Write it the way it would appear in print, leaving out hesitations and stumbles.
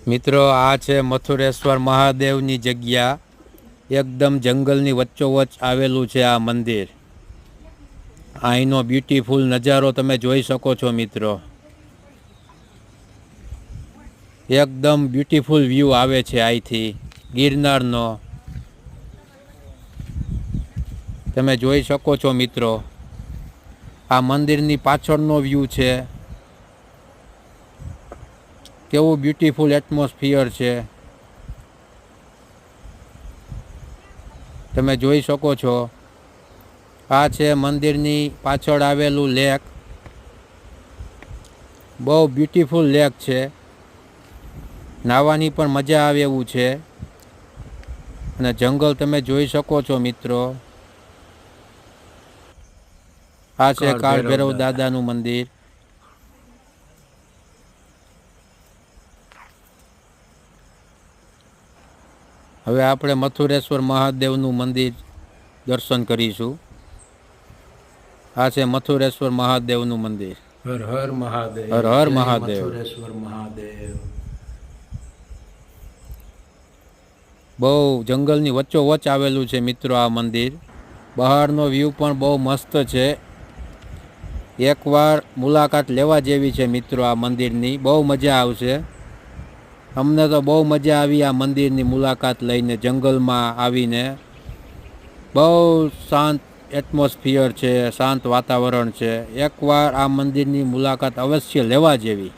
મિત્રો આ છે મથુરેશ્વર મહાદેવની જગ્યા, એકદમ જંગલની વચ્ચોવચ્ચ આવેલું છે આ મંદિર. અહીંનો બ્યુટીફુલ નજારો તમે જોઈ શકો છો મિત્રો. એકદમ બ્યુટીફુલ વ્યૂ આવે છે અહીંથી ગિરનારનો. તમે જોઈ શકો છો મિત્રો. આ મંદિરની પાછળનો વ્યૂ છે. કેવું બ્યુટીફુલ એટમોસ્ફિયર છે તમે જોઈ શકો છો. આ છે મંદિરની પાછળ આવેલું લેક. બહુ બ્યુટીફુલ લેક છે. નાહવાની પણ મજા આવે એવું છે. અને જંગલ તમે જોઈ શકો છો મિત્રો. આ છે કાળ ભૈરવ દાદાનું મંદિર. હવે આપણે મથુરેશ્વર મહાદેવનું મંદિર દર્શન કરીશું. આ છે મથુરેશ્વર મહાદેવનું મંદિર. હર હર મહાદેવ. હર હર મહાદેવ. મથુરેશ્વર મહાદેવ. બહુ જંગલની વચ્ચોવચ્ચ આવેલું છે મિત્રો આ મંદિર. બહારનો વ્યૂ પણ બહુ મસ્ત છે. એકવાર મુલાકાત લેવા જેવી છે મિત્રો આ મંદિરની. બહુ મજા આવશે. અમને તો બહુ મજા આવી આ મંદિરની મુલાકાત લઈને, જંગલમાં આવીને. બહુ શાંત એટમોસ્ફિયર છે, શાંત વાતાવરણ છે. એકવાર આ મંદિરની મુલાકાત અવશ્ય લેવા જેવી.